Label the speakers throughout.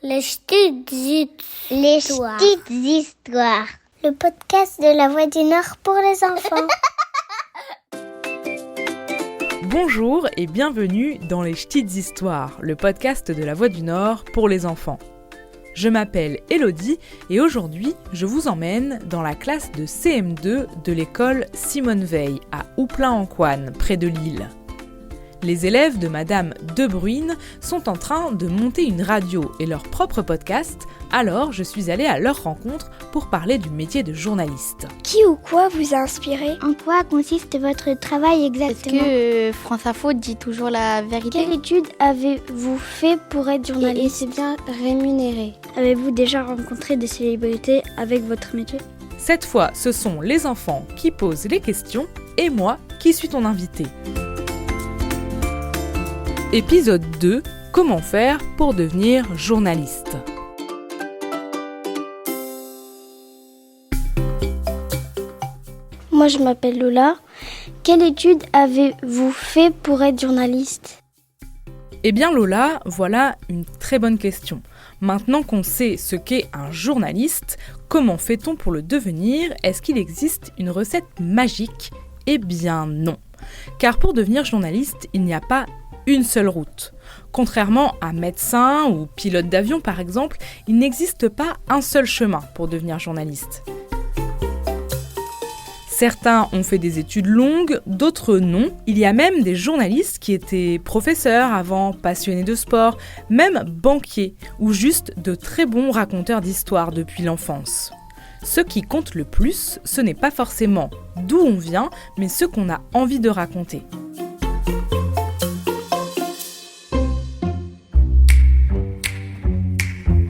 Speaker 1: Les petites histoires.
Speaker 2: Les petites histoires.
Speaker 1: Le podcast de la Voix du Nord pour les enfants.
Speaker 3: Bonjour et bienvenue dans Les petites histoires, le podcast de la Voix du Nord pour les enfants. Je m'appelle Elodie et aujourd'hui, je vous emmène dans la classe de CM2 de l'école Simone Veil à Houpplain-en-Couanne, près de Lille. Les élèves de Madame De Bruyne sont en train de monter une radio et leur propre podcast, alors je suis allée à leur rencontre pour parler du métier de journaliste.
Speaker 4: Qui ou quoi vous a inspiré ?
Speaker 2: En quoi consiste votre travail exactement ?
Speaker 5: Est-ce que France Info dit toujours la vérité ?
Speaker 4: Quelle étude avez-vous fait pour être journaliste ? Et c'est bien rémunéré ?
Speaker 6: Avez-vous déjà rencontré des célébrités avec votre métier ?
Speaker 3: Cette fois, ce sont les enfants qui posent les questions et moi qui suis ton invité. Épisode 2, comment faire pour devenir journaliste ?
Speaker 6: Moi, je m'appelle Lola. Quelle étude avez-vous fait pour être journaliste ?
Speaker 3: Eh bien Lola, voilà une très bonne question. Maintenant qu'on sait ce qu'est un journaliste, comment fait-on pour le devenir ? Est-ce qu'il existe une recette magique ? Eh bien non. Car pour devenir journaliste, il n'y a pas une seule route. Contrairement à médecin ou pilote d'avion par exemple, il n'existe pas un seul chemin pour devenir journaliste. Certains ont fait des études longues, d'autres non. Il y a même des journalistes qui étaient professeurs avant, passionnés de sport, même banquiers, ou juste de très bons raconteurs d'histoires depuis l'enfance. Ce qui compte le plus, ce n'est pas forcément d'où on vient, mais ce qu'on a envie de raconter.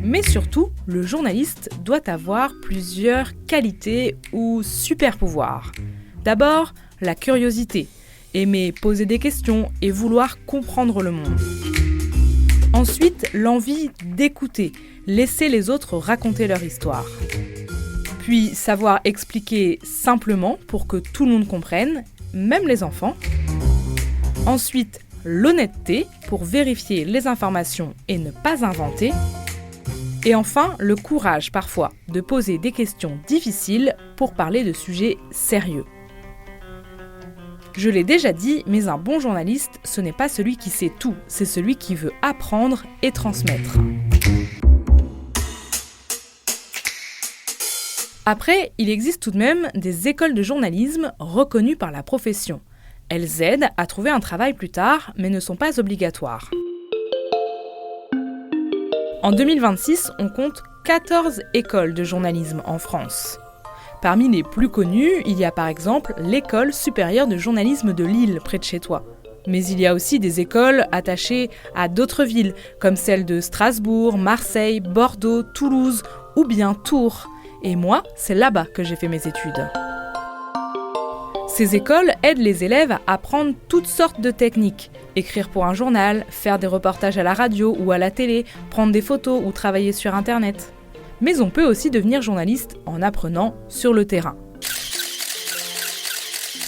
Speaker 3: Mais surtout, le journaliste doit avoir plusieurs qualités ou super-pouvoirs. D'abord, la curiosité, aimer poser des questions et vouloir comprendre le monde. Ensuite, l'envie d'écouter, laisser les autres raconter leur histoire. Puis, savoir expliquer simplement pour que tout le monde comprenne, même les enfants. Ensuite, l'honnêteté pour vérifier les informations et ne pas inventer. Et enfin, le courage parfois de poser des questions difficiles pour parler de sujets sérieux. Je l'ai déjà dit, mais un bon journaliste, ce n'est pas celui qui sait tout, c'est celui qui veut apprendre et transmettre. Après, il existe tout de même des écoles de journalisme reconnues par la profession. Elles aident à trouver un travail plus tard, mais ne sont pas obligatoires. En 2026, on compte 14 écoles de journalisme en France. Parmi les plus connues, il y a par exemple l'École supérieure de journalisme de Lille, près de chez toi. Mais il y a aussi des écoles attachées à d'autres villes, comme celles de Strasbourg, Marseille, Bordeaux, Toulouse ou bien Tours. Et moi, c'est là-bas que j'ai fait mes études. Ces écoles aident les élèves à apprendre toutes sortes de techniques. Écrire pour un journal, faire des reportages à la radio ou à la télé, prendre des photos ou travailler sur Internet. Mais on peut aussi devenir journaliste en apprenant sur le terrain.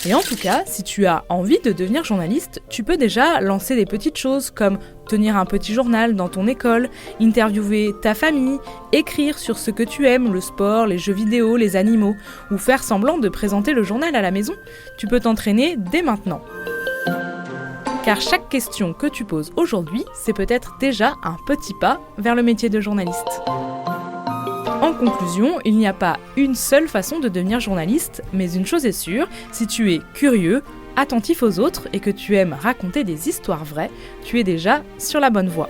Speaker 3: Et en tout cas, si tu as envie de devenir journaliste, tu peux déjà lancer des petites choses comme tenir un petit journal dans ton école, interviewer ta famille, écrire sur ce que tu aimes, le sport, les jeux vidéo, les animaux, ou faire semblant de présenter le journal à la maison. Tu peux t'entraîner dès maintenant. Car chaque question que tu poses aujourd'hui, c'est peut-être déjà un petit pas vers le métier de journaliste. En conclusion, il n'y a pas une seule façon de devenir journaliste, mais une chose est sûre, si tu es curieux, attentif aux autres et que tu aimes raconter des histoires vraies, tu es déjà sur la bonne voie.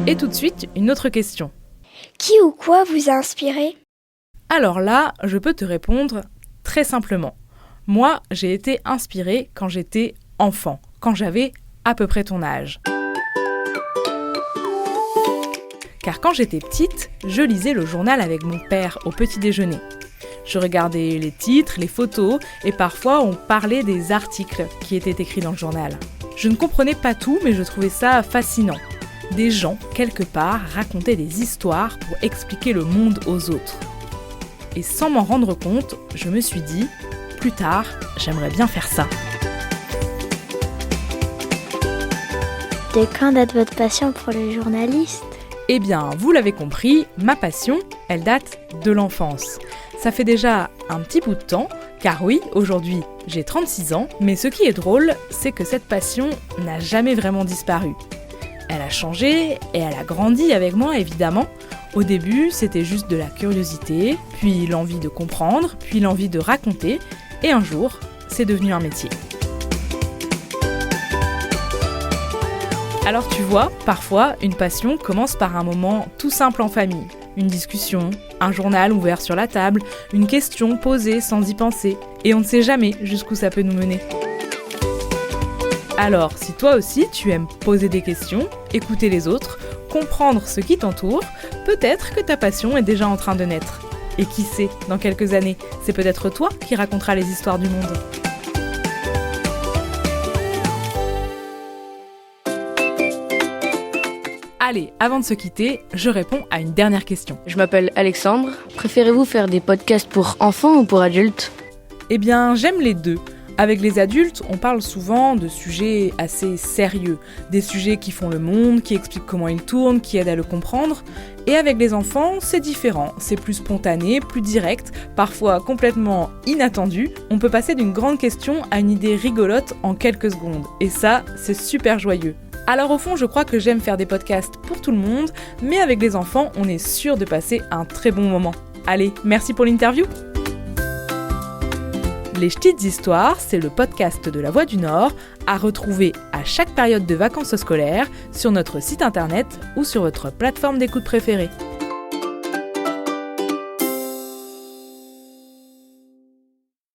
Speaker 3: Et tout de suite, une autre question.
Speaker 4: Qui ou quoi vous a inspiré ?
Speaker 3: Alors là, je peux te répondre très simplement. Moi, j'ai été inspirée quand j'étais enfant, quand j'avais à peu près ton âge. Car quand j'étais petite, je lisais le journal avec mon père au petit déjeuner. Je regardais les titres, les photos et parfois on parlait des articles qui étaient écrits dans le journal. Je ne comprenais pas tout, mais je trouvais ça fascinant. Des gens, quelque part, racontaient des histoires pour expliquer le monde aux autres. Et sans m'en rendre compte, je me suis dit, plus tard, j'aimerais bien faire ça.
Speaker 2: de quand date votre passion pour le journaliste ?
Speaker 3: Eh bien, vous l'avez compris, ma passion, elle date de l'enfance. Ça fait déjà un petit bout de temps, car oui, aujourd'hui, j'ai 36 ans, mais ce qui est drôle, c'est que cette passion n'a jamais vraiment disparu. Elle a changé et elle a grandi avec moi, évidemment. Au début, c'était juste de la curiosité, puis l'envie de comprendre, puis l'envie de raconter, et un jour, c'est devenu un métier. Alors tu vois, parfois, une passion commence par un moment tout simple en famille. Une discussion, un journal ouvert sur la table, une question posée sans y penser. Et on ne sait jamais jusqu'où ça peut nous mener. Alors, si toi aussi tu aimes poser des questions, écouter les autres, comprendre ce qui t'entoure, peut-être que ta passion est déjà en train de naître. Et qui sait, dans quelques années, c'est peut-être toi qui raconteras les histoires du monde. Allez, avant de se quitter, je réponds à une dernière question.
Speaker 7: Je m'appelle Alexandre. Préférez-vous faire des podcasts pour enfants ou pour adultes ?
Speaker 3: Eh bien, j'aime les deux. Avec les adultes, on parle souvent de sujets assez sérieux, des sujets qui font le monde, qui expliquent comment il tourne, qui aident à le comprendre. Et avec les enfants, c'est différent, c'est plus spontané, plus direct, parfois complètement inattendu. On peut passer d'une grande question à une idée rigolote en quelques secondes. Et ça, c'est super joyeux. Alors au fond, je crois que j'aime faire des podcasts pour tout le monde, mais avec les enfants, on est sûr de passer un très bon moment. Allez, merci pour l'interview. Les Ch'tites Histoires, c'est le podcast de La Voix du Nord, à retrouver à chaque période de vacances scolaires sur notre site internet ou sur votre plateforme d'écoute préférée.